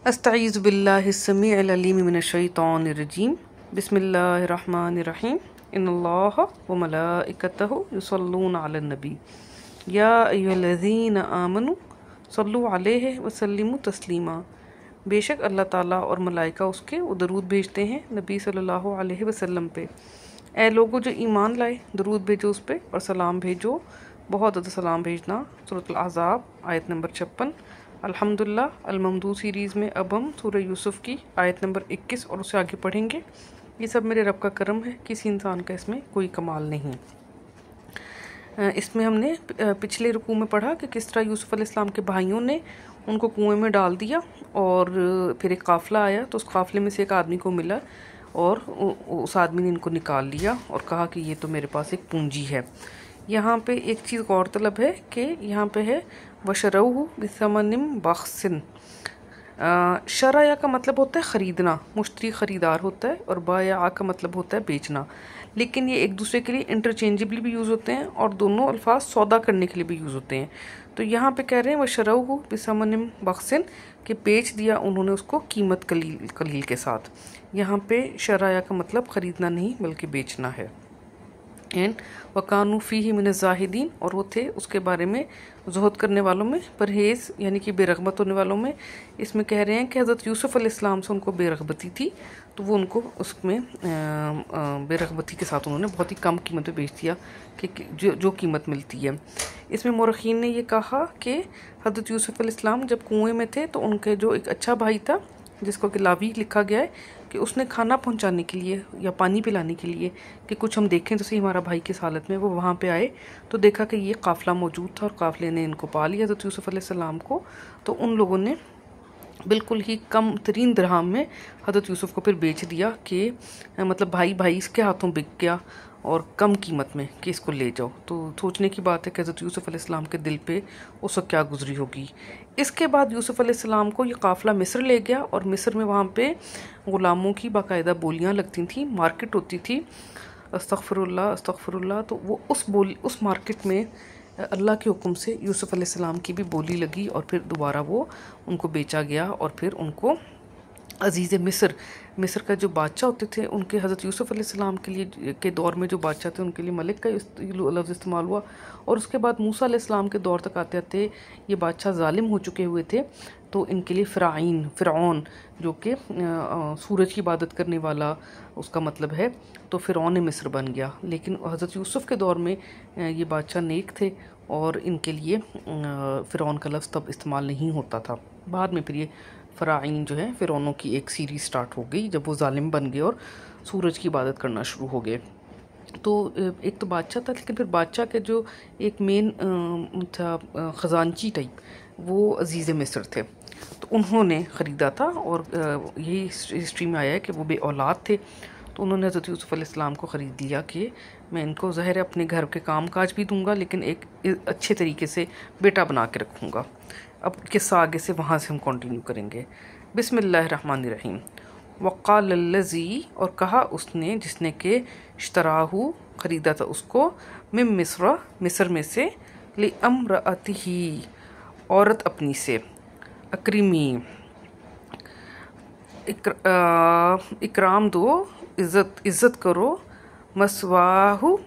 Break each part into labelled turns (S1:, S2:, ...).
S1: अस्तईज़ु बिल्लाहिस्समीइल अलीम मिनश्शैतानिर्रजीम बिस्मिल्लाहिर्रहमानिर्रहीम इन्नल्लाहा व मलाइकतहु युसल्लूना अलन नबी या अय्युहल्लज़ीना आमनु सल्लु अलैहि व सल्लिमु तस्लीमा। बेशक अल्लाह ताला और मलाइका उसके वो दरूद भेजते हैं नबी सल्लल्लाहु अलैहि वसल्लम पे। ए लोगो जो ईमान लाए, दरूद भेजो उस पे और सलाम भेजो, बहुत ज़्यादा सलाम भेजना। सूरह अल-अहज़ाब आयत नंबर 56। अल्हम्दुलिल्लाह अल-ममदूह सीरीज़ में अब हम सूरह यूसुफ की आयत नंबर 21 और उससे आगे पढ़ेंगे। ये सब मेरे रब का करम है, किसी इंसान का इसमें कोई कमाल नहीं। इसमें हमने पिछले रुकू में पढ़ा कि किस तरह यूसुफ अलैहिस्सलाम के भाइयों ने उनको कुएं में डाल दिया और फिर एक काफ़िला आया तो उस काफ़िले में से एक आदमी को मिला और उस आदमी ने इनको निकाल लिया और कहा कि ये तो मेरे पास एक पूंजी है। यहाँ पे एक चीज़ गौरतलब है कि यहाँ पे है वशरऊ बिसमनिम बख्सिन। शराया का मतलब होता है ख़रीदना, मुश्तरी ख़रीदार होता है, और बाया का मतलब होता है बेचना। लेकिन ये एक दूसरे के लिए इंटरचेंजेबली भी यूज़ होते हैं और दोनों अल्फाज सौदा करने के लिए भी यूज़ होते हैं। तो यहाँ पे कह रहे हैं वशरऊ बिसमनिम बख्सिन कि बेच दिया उन्होंने उसको कीमत कलील के साथ। यहाँ पे शराया का मतलब ख़रीदना नहीं बल्कि बेचना है। एंड वकानू फ़ीही मिन ज़ाहिदीन, और वो थे उसके बारे में ज़ुहद करने वालों में, परहेज़ यानी कि बेरग़बत होने वालों में। इसमें कह रहे हैं कि हज़रत यूसुफ़ अलैहिस्सलाम से उनको बेरग़बती थी तो वो उनको उसमें बेरग़बती के साथ उन्होंने बहुत ही कम कीमत पे बेच दिया कि जो कीमत मिलती है। इसमें मोरख़ीन ने ये कहा कि हज़रत यूसुफ़ अलैहिस्सलाम जब कुएँ में थे तो उनके जो एक अच्छा भाई था जिसको कि लावी लिखा गया है कि उसने खाना पहुंचाने के लिए या पानी पिलाने के लिए कि कुछ हम देखें तो सही हमारा भाई किस हालत में, वो वहाँ पे आए तो देखा कि ये काफ़िला मौजूद था और काफ़िले ने इनको पा लिया हज़रत यूसुफ़ अलैहिस्सलाम को। तो उन लोगों ने बिल्कुल ही कम तरीन दिरहम में हज़रत यूसुफ़ को फिर बेच दिया कि मतलब भाई इसके हाथों बिक गया और कम कीमत में कि इसको ले जाओ। तो सोचने की बात है कि हज़रत यूसुफ़ अलैहिस्सलाम के दिल पे उस वक्त क्या गुजरी होगी। इसके बाद यूसुफ़ अलैहिस्सलाम को ये काफ़िला मिस्र ले गया और मिस्र में वहाँ पे ग़ुलामों की बाकायदा बोलियाँ लगती थी, मार्केट होती थी। अस्तग़फ़िरुल्लाह। तो वो उस मार्केट में अल्लाह के हुक्म से यूसुफ़ अलैहिस्सलाम की भी बोली लगी और फिर दोबारा वो उनको बेचा गया और फिर उनको अज़ीज़ मिस्र का जो बादशाह होते थे उनके हज़रत यूसुफ़ अलैहिस्सलाम के लिए के दौर में जो बादशाह थे उनके लिए मलिक का लफ्ज़ इस्तेमाल हुआ। और उसके बाद मूसा अलैहिस्सलाम के दौर तक आते आते ये बादशाह ज़ालिम हो चुके हुए थे तो इनके लिए फ़िरऔन जो कि सूरज की इबादत करने वाला उसका मतलब है, तो फ़िरऔन मिस्र बन गया। लेकिन हज़रत यूसुफ़ के दौर में ये बादशाह नेक थे और इनके लिए फ़िरऔन का लफ्ज़ तब इस्तेमाल नहीं होता था। बाद में फिर ये फ़राइन जो है फ़िरौनों की एक सीरीज़ स्टार्ट हो गई जब वो ज़ालिम बन गए और सूरज की इबादत करना शुरू हो गए। तो एक तो बादशाह था, लेकिन फिर बादशाह के जो एक मेन था ख़जानची टाइप, वो अज़ीज़ मिस्र थे। तो उन्होंने ख़रीदा था और यही हिस्ट्री में आया है कि वो बे औलाद थे तो उन्होंने हज़रत यूसुफ़ अलैहिस्सलाम को ख़रीद लिया कि मैं इनको ज़ाहिर है अपने घर के काम काज भी दूँगा लेकिन एक अच्छे तरीके से बेटा बना के रखूँगा। अब किस्सा आगे से वहाँ से हम कंटिन्यू करेंगे। बिस्मिल्लाहिर्रहमानिर्रहीम। वक़ालल्लज़ी, और कहा उसने जिसने के इश्तराहु ख़रीदा था उसको, मिन मिस्र में से, लिअम्रअतिही औरत अपनी से, अक्रिमी इकराम दो, इज़्ज़त करो, मसवाहु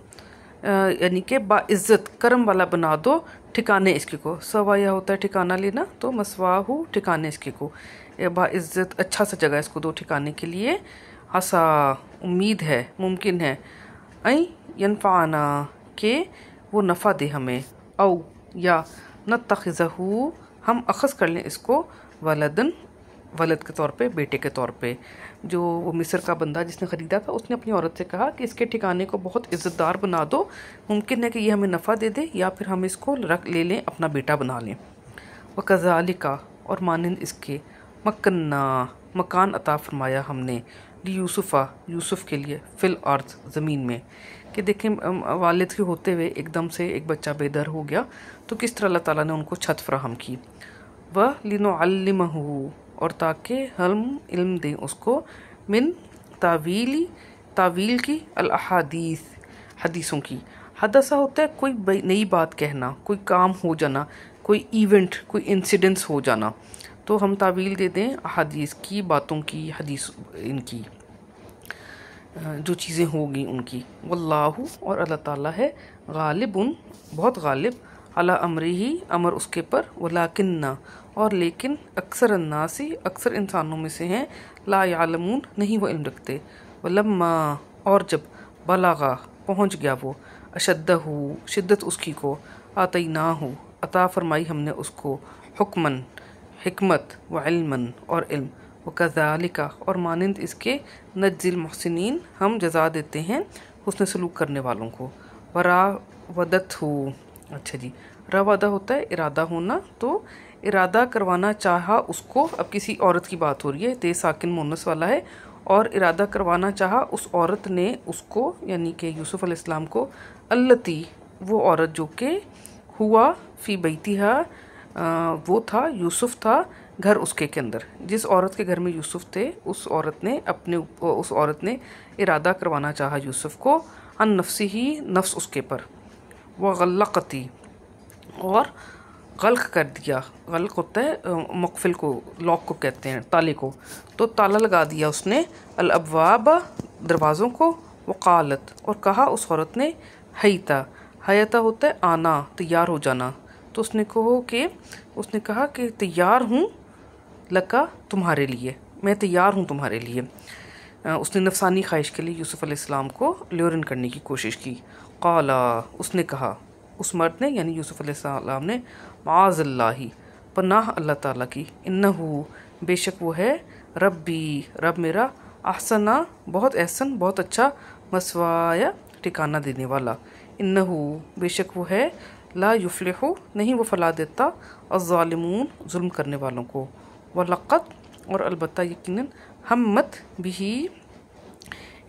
S1: यानी कि बाइज़्ज़त करम वाला बना दो ठिकाने इसके को। सवाया होता है ठिकाना लेना, तो मसवाहु ठिकाने इसके को, बाइज़्ज़त अच्छा सा जगह इसको दो ठिकाने के लिए। हसा उम्मीद है, मुमकिन है, ऐ यनफ़ाना के वो नफ़ा दे हमें, औ या नत्तख़िज़हु हम अख़ज़ कर लें इसको, वलद के तौर पे, बेटे के तौर पे। जो वो मिस्र का बंदा जिसने ख़रीदा था उसने अपनी औरत से कहा कि इसके ठिकाने को बहुत इज़्ज़तदार बना दो, मुमकिन है कि ये हमें नफ़ा दे दे या फिर हम इसको ले लें, अपना बेटा बना लें। वकज़ालिका, और मानंद इसके, मक्कन्ना मकान अता फरमाया हमने, यूसुफ़ के लिए, फ़िल अर्ज़ ज़मीन में। कि देखें वालिद के होते हुए एकदम से एक बच्चा बेदर हो गया तो किस तरह अल्लाह ताला ने उनको छत फराहम की। व लिनुअल्लिमहु, और ताकि हम इल्म दें उसको, मिन तावील की, अल अहादीस हदीसों की। हदसा होता है कोई नई बात कहना, कोई काम हो जाना, कोई इवेंट, कोई इंसिडेंस हो जाना। तो हम तावील दे दें हदीस की बातों की, हदीस इनकी जो चीज़ें होगी उनकी। वल्लाहु और अल्लाह ताला है गालिबुन बहुत गालिब, अला अमरी ही अमर उसके पर, वलाकिन्ना और लेकिन अक्सर अन्नासी अक्सर इंसानों में से हैं, ला यालमून नहीं वो इल्म रखते। वलम्मा और जब बलागा पहुँच गया वो, अशद्दहु शिद्दत उसकी को, आतईनाहु अता फरमाई हमने उसको, हुक्मन हिकमत व इल्मन और इल्म, व कज़ालिका और मानंद इसके, नज्जिल मुहसिनीन हम जज़ा देते हैं हुस्न सलूक करने वालों को। वरावदत हो अच्छा जी, रवादा होता है इरादा होना, तो इरादा करवाना चाहा उसको, अब किसी औरत की बात हो रही है, ते साकिन मुन्नस वाला है, और इरादा करवाना चाहा उस औरत ने उसको यानी कि यूसुफ अलैहिस्सलाम को, अल्लती वो औरत जो कि हुआ फ़ी बैतिहा वो था यूसुफ था घर उसके के अंदर, जिस औरत के घर में यूसुफ थे उस औरत ने इरादा करवाना चाहा यूसुफ को, अन नफ्सी ही नफ्स उसके पर, वह गल्लक़ती और गल्क कर दिया, गल्क होता है मकफिल को, लॉक को कहते हैं, ताले को, तो ताला लगा दिया उसने, अल अबवाब दरवाज़ों को, वक़ालत और कहा उस औरत ने, हयता होता है आना तैयार हो जाना, तो उसने कहा कि तैयार हूँ लका तुम्हारे लिए, मैं तैयार हूँ तुम्हारे लिए। उसने नफसानी ख्वाहिश के लिए यूसुफ अलैहिस्सलाम को ल्योरन करने की कोशिश की। क़ाला उसने कहा, उस मर्द ने यानी यूसुफ अलैहिस्सलाम ने, माअज़ल्लाहि पनाह अल्लाह ताला की, इन्नहु बेशक वो है, रब्बी रब मेरा, अहसना बहुत एहसन बहुत अच्छा, मसवाया ठिकाना देने वाला, इन्नहु बेशक वो है, ला युफ्लिहु नहीं वो फला देता, अज़्ज़ालिमून जुल्म करने वालों को, वलक़द और अलबत्ता यकीनन, हम्मत बिही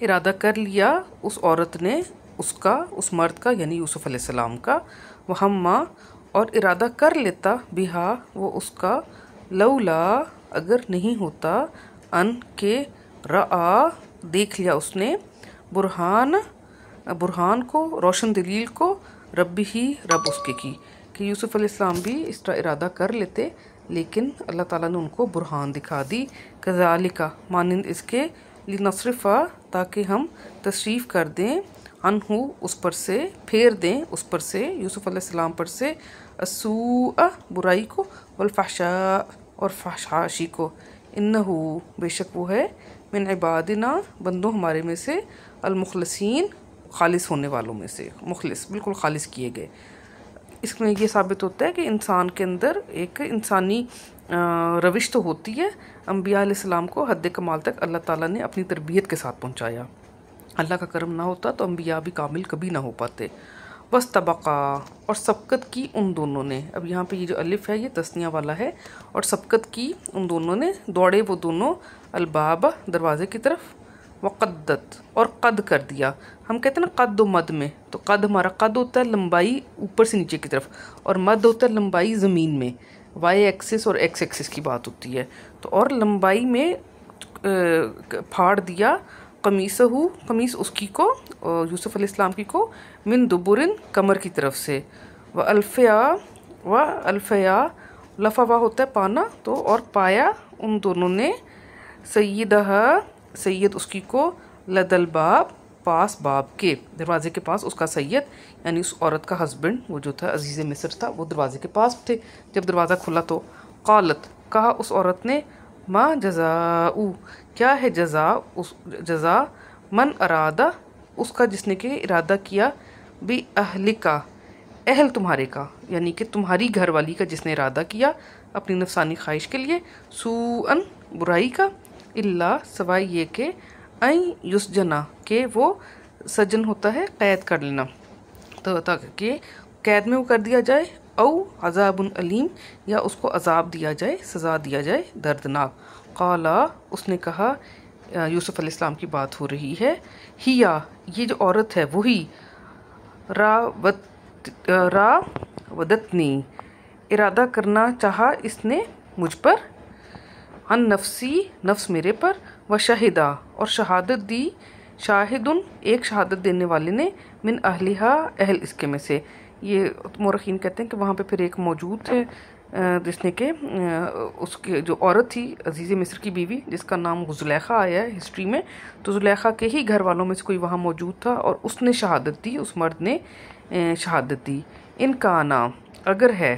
S1: इरादा कर लिया उस औरत ने उसका, उस मर्द का यानी यूसुफ अलैहिस्सलाम का, वह हम्मा और इरादा कर लेता, बिहा वो उसका, लौला अगर नहीं होता, अन के रआ देख लिया उसने, बुरहान को रोशन दलील को, रब्बी ही रब उसके की, कि यूसुफ अलैहिस्सलाम भी इस तरह इरादा कर लेते, लेकिन अल्लाह ताला ने उनको बुरहान दिखा दी। कज़ालिका मानिंद इसके, लिनस्रिफ़ा ताकि हम तशरीफ़ कर दें, अनहु उस पर से फेर दें, उस पर से यूसुफ अलैहिस्सलाम पर से, अस्सूअ बुराई को, वल्फ़हशा और फहशाशी को, इन्नहु बेशक वो है, मिन इबादिना बंदों हमारे में से, अलमुखलसीन खालिस होने वालों में से, मुखलिस बिल्कुल खालिस किए गए। इसमें ये साबित होता है कि इंसान के अंदर एक इंसानी रविश तो होती है। अम्बिया अलैहिस्सलाम को हद कमाल तक अल्लाह ताला ने अपनी तरबियत के साथ पहुंचाया। अल्लाह का करम ना होता तो अम्बिया भी कामिल कभी ना हो पाते। बस तबका और सबकत की उन दोनों ने, अब यहाँ पे ये जो अलिफ है ये तस्निया वाला है, और सबकत की उन दोनों ने, दौड़े वो दोनों, अलबाब दरवाजे की तरफ, वक़द्दत और कद कर दिया। हम कहते हैं ना कद मद में, तो कद हमारा कद होता है लंबाई ऊपर से नीचे की तरफ, और मद होता है लंबाई ज़मीन में, वाई एक्सिस और एक्स एक्सिस की बात होती है। तो और लंबाई में फाड़ दिया, कमीस उसकी को, यूसुफ अलैहिस्सलाम की को, मिन दुबुरिन कमर की तरफ से, व अल्फया लफावा होता है पाना, तो और पाया उन दोनों ने, सैयद उसकी को, लदल बाब पास बाब के, दरवाजे के पास उसका सैयद यानी उस औरत का हस्बैंड वो जो था अजीज़ मिस्र था, वो दरवाजे के पास थे। जब दरवाज़ा खुला तो क़ालत कहा उस औरत ने, मा जज़ाउ क्या है जज़ा, उस जज़ा, मन अरादा उसका जिसने के इरादा किया, बी अहलिका अहल तुम्हारे का, यानी कि तुम्हारी घरवाली का जिसने इरादा किया अपनी नफसानी ख्वाहिश के लिए, सूअन बुराई का, इल्ला सवाई ये के, आई युसजना के वो सजन होता है कैद कर लेना, तो ताकि कैद में वो कर दिया जाए, औ अज़ाबुन अलीम या उसको अज़ाब दिया जाए, सज़ा दिया जाए दर्दनाक। क़ाला उसने कहा, यूसुफ अलैहिस्सलाम की बात हो रही है, हिया ये जो औरत है वही, रावदतनी इरादा करना चाहा इसने मुझ पर, अन नफ्सी नफ्स मेरे पर, व शाहिदा और शहादत दी, शाहिदुन एक शहादत देने वाले ने, मिन अहलिहा अहल इसके में से। ये मोरखीन कहते हैं कि वहाँ पे फिर एक मौजूद है जिसने के उसके जो औरत थी अजीज़ मिस्र की बीवी, जिसका नाम ज़ुलेखा आया है हिस्ट्री में, तो ज़ुलेखा के ही घर वालों में से कोई वहाँ मौजूद था और उसने शहादत दी, उस मर्द ने शहादत दी। इनका नाम अगर है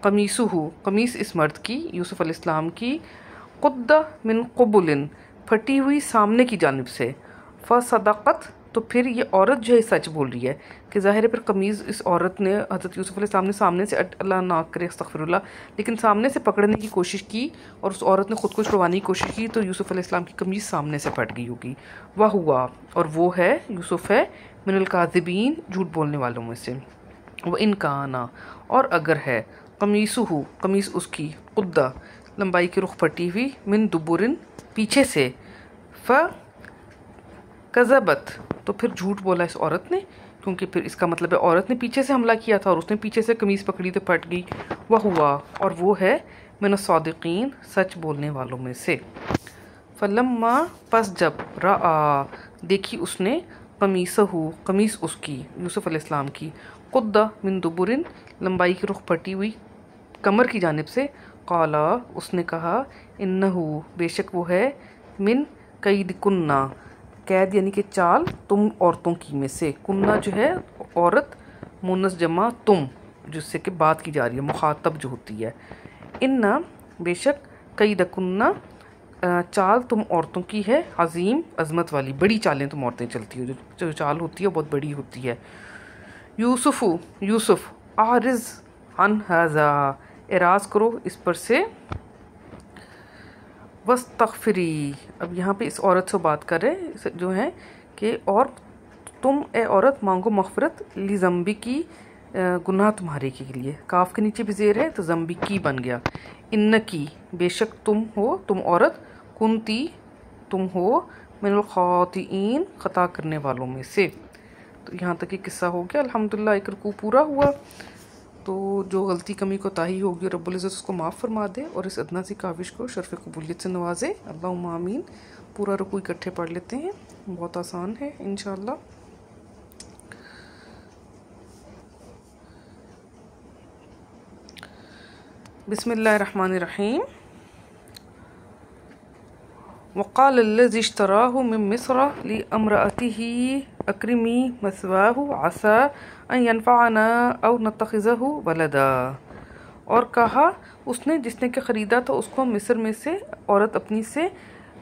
S1: कमीसुहु, कमीस इस मर्द की, यूसुफ़ अलैहिस्सलाम की, क़ुद्दा मिन क़ुबुलिन, फटी हुई सामने की जानिब से, फ़सदक़त, तो फिर ये औरत जो है सच बोल रही है कि ज़ाहिर है फिर कमीज़ इस औरत ने हज़रत यूसुफ़ अलैहिस्सलाम ने सामने से, अल्लाह ना करे अस्तग़फिरुल्लाह, लेकिन सामने से पकड़ने की कोशिश की और उस औरत ने ख़ुद को छुड़वाने की कोशिश की, तो यूसुफ़ अलैहिस्सलाम की कमीज़ सामने से फट गई होगी। वह हुआ, और वो है यूसुफ़ है, मिनल काज़िबीन, झूठ बोलने वालों में से। वह इनकाना, और अगर है, कमीसुहु, कमीज़ उसकी, क़ुद्दा, लंबाई की रुख फटी हुई, मिन दुबुरिन, पीछे से, फ़ कज़बत, तो फिर झूठ बोला इस औरत ने, क्योंकि फिर इसका मतलब है औरत ने पीछे से हमला किया था और उसने पीछे से कमीज़ पकड़ी तो फट गई। वह हुआ, और वो है मिनस सादिकीन, सच बोलने वालों में से। फलम्मा, पस जब, रआ, देखी उसने, कमीसहु, कमीज़ उसकी, यूसुफ़ अलैहिस्सलाम की, क़ुद्दा मिन दुबुरिन, लंबाई की रुख फटी हुई कमर की जानिब से, क़ाला, उसने कहा, इन्नहु, बेशक वो है, मिन कैदिकुन्ना, कैद यानी कि चाल, तुम औरतों की में से, कुन्ना जो है औरत, मुन्नस जमा तुम, जिससे कि बात की जा रही है, मुखातब जो होती है। इन्ना, बेशक, कैदकुन्ना, चाल तुम औरतों की है, अजीम, अजमत वाली, बड़ी चालें तुम औरतें चलती हो, जो चाल होती है बहुत बड़ी होती है। यूसुफ़ु, यूसुफ़, आरिज़ अन हाज़ा, एराज़ करो इस पर से, वस्तग़फ़िरी, अब यहाँ पे इस औरत से बात कर रहे जो है कि और तुम ए औरत मांगो मग़फ़िरत, ली ज़म्बी की, गुनाह तुम्हारे के लिए, काफ के नीचे भी ज़ेर है तो ज़म्बी की बन गया। इन्नकी, बेशक तुम हो, तुम औरत, कुंती, तुम हो, मिनल ख़ातिईन, ख़ता करने वालों में से। तो यहाँ तक ये किस्सा हो गया। अल्हम्दुलिल्लाह एक रुकू पूरा हुआ। तो जो गलती कमी कोताही होगी रब्बुल इज़्ज़त उसको माफ़ फरमा दे और इस अदना सी काविश को शर्फ़ कबूलियत से नवाजे। अल्लाहुम्मा आमीन। पूरा रुकू इकट्ठे पढ़ लेते हैं, बहुत आसान है इंशाअल्लाह। बिस्मिल्लाहिर्रहमानिर्रहीम। वक़ाल लल्लज़ी इश्तराहु मिन मिस्र लिअम्रअतिही अक्रिमी मस्वाहु असा अन यनफ़अना औ नत्तख़िज़हु वलदा। और कहा उसने जिसने के ख़रीदा था उसको मिस्र में से औरत अपनी से,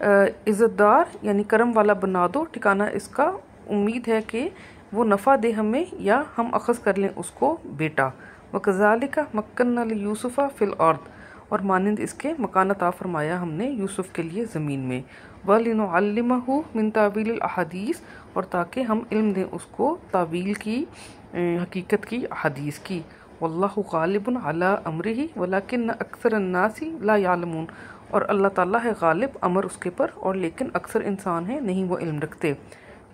S1: इज़्ज़तदार यानी करम वाला बना दो, ठिकाना इसका उम्मीद है कि वो नफ़ा दे हमें या हम अख़ज़ कर लें उसको बेटा। वकज़ालिका मक्कन्ना लियूसुफ़ा फ़िल अर्द, और मानिंद इसके मकान अता फरमाया हमने यूसुफ़ के लिए ज़मीन में। वलिनुअल्लिमहु मिन तावील अहादीस, और ताकि हम इल्म दें उसको तावील की, हकीकत की, अहादीस की। वल्लाहु गालिबुन अला अम्रिही वलाकिन्न अक्सरन नासी ला यालमून, और अल्लाह ताला है गालिब अमर उसके पर, और लेकिन अक्सर इंसान हैं नहीं वो इल्म रखते।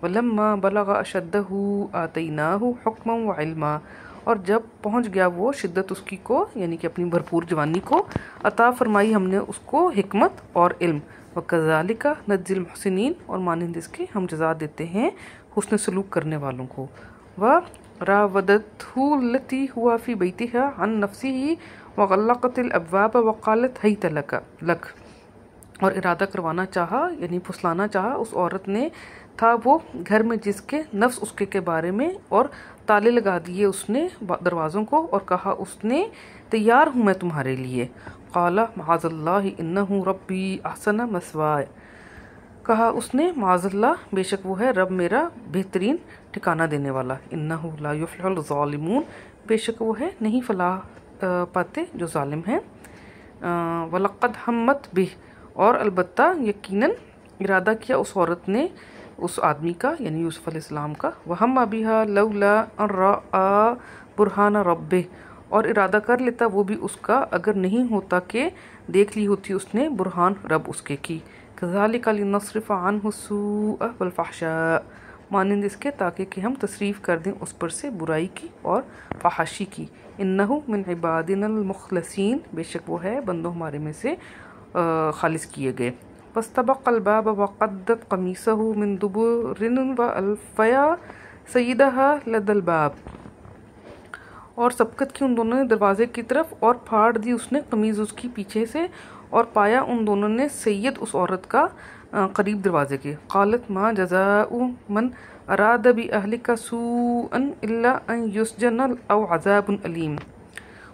S1: वलम्मा बलगा अशद्दहु आतैनाहु हुक्मन व इल्मा, और जब पहुँच गया वो शिद्दत उसकी को, यानी कि अपनी भरपूर जवानी को, अता फरमाई हमने उसको हिकमत और इल्म। वकज़ालिका नज्जिल मुहसिनीन, और मानिंद इसके हम जज़ा देते हैं हुस्न सलूक करने वालों को। व रावदतहु लती हुआ फ़ी बैतिहा अन नफ्सिही व गल्लक़तिल अब्वाब व क़ालत हैत लक, और इरादा करवाना चाहा यानी फुसलाना चाहा उस औरत ने था वो घर में जिसके नफ्स उसके के बारे में, और ताले लगा दिए उसने दरवाज़ों को, और कहा उसने तैयार हूँ मैं तुम्हारे लिए। क़ाला माज़ल्लाहि इन्नहु रब्बी अहसन मस्वाय, कहा उसने माज़ल्लाह, बेशक वो है रब मेरा बेहतरीन ठिकाना देने वाला। इन्नहु ला युफ़्लिहुल ज़ालिमून, बेशक वो है नहीं फलाह पाते जो ज़ालिम हैं। वलक़द हम्मत बिह, और अलबत्ता यकीनन इरादा किया उस औरत ने उस आदमी का यानी यूसुफ़ अलैहिस्सलाम का। वहम्मा बिहा लौला अन रअा बुरहान रब्बिह, और इरादा कर लेता वो भी उसका अगर नहीं होता कि देख ली होती उसने बुरहान रब उसके की। कज़ालिका लिनस्रिफ़ अन्हु सूअ वल फ़हशा, मानिंद इसके ताकि कि हम तसरीफ़ कर दें उस पर से बुराई की और फ़हाशी की। इन्नहु मिन इबादिनल मुख़लसीन, बेशक वो है बंदों हमारे में से खालिस किए गए। फस्तबक़ल बाब वक़द्दत क़मीसहु मिन दुबुरिन व अल्फ़या सय्यदहा लदल बाब, और सबकत की उन दोनों ने दरवाजे की तरफ और फाड़ दी उसने कमीज़ उसकी पीछे से, और पाया उन दोनों ने सैयद उस औरत का करीब दरवाजे के। क़ालत मा जज़ाउ मन अराद बि अहलिका सूअन इल्ला अन युस्जन औ अज़ाबुन अलीम।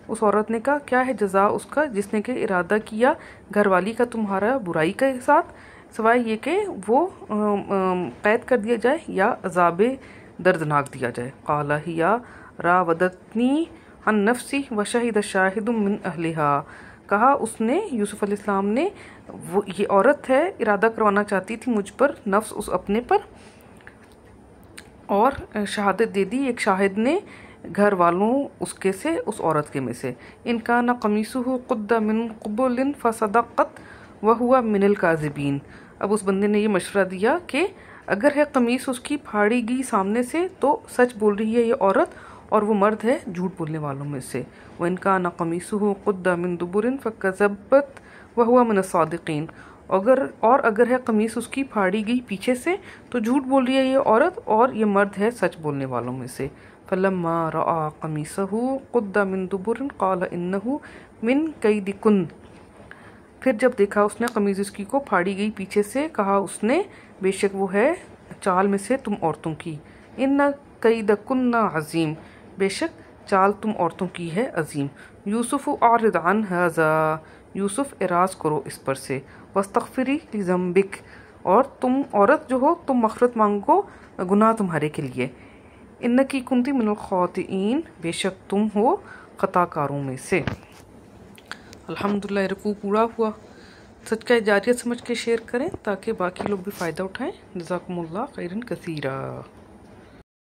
S1: उस औरत ने कहा, क्या है जज़ा उसका जिसने के इरादा किया घरवाली का तुम्हारा बुराई के साथ, सिवाय ये कि वो कैद कर दिया जाए या अज़ाबे दर्दनाक दिया जाए। क़ाला हिया रावदतनी अन नफ्सी व शहिद शाहिदुम मिन अहलिहा। कहा उसने, यूसुफ अलैहिस्सलाम ने, वो ये औरत है इरादा करवाना चाहती थी मुझ पर, नफ्स उस अपने पर, और शहादत दे दी एक शाहिद ने घर वालों उसके से, उस औरत के में से। इनका न कमीसुहु कुद्दा मिन क़ुबुलिन फ़सदक़त व हुआ मिनल काज़िबीन। अब उस बंदे ने ये मशवरा दिया कि अगर है कमीस उसकी फाड़ी गई सामने से तो सच बोल रही है ये औरत, और वो मर्द है झूठ बोलने वालों में से। व इनका न कमीसुहु कुद्दा मिन दुबुरिन फ़कज़बत व हुआ मिन सादिक़ीन। अगर है कमीस उसकी फाड़ी गई पीछे से तो झूठ बोल रही है ये औरत, और ये मर्द है सच बोलने वालों में से। फलम्मा रआ कमीसहु कुद्दा मिन दुबुरिन क़ाल इन्नहु मिन कैदिकुन। फिर जब देखा उसने कमीज़ उसकी को फाड़ी गई पीछे से, कहा उसने, बेशक वो है चाल में से तुम औरतों की। इन्ना कैदकुन्ना अज़ीम। बेशक चाल तुम औरतों की है अजीम। यूसुफ़ आरिद अन हाज़ा। यूसुफ एराज़ करो इस पर से। वस्तग़फ़िरी लिज़म्बिक। और तुम औरत जो हो तुम मग़फ़िरत मांगो गुनाह तुम्हारे के लिए। इन्नकी कुंती मिनल ख़ातिईन। बेशक तुम हो ख़ताकारों में से। अल्हम्दुलिल्लाह रुकू पूरा हुआ। सच का जारियत समझ के शेयर करें ताकि बाकी लोग भी फ़ायदा उठाएं। जज़ाकुमुल्लाह खैरन कसीरा।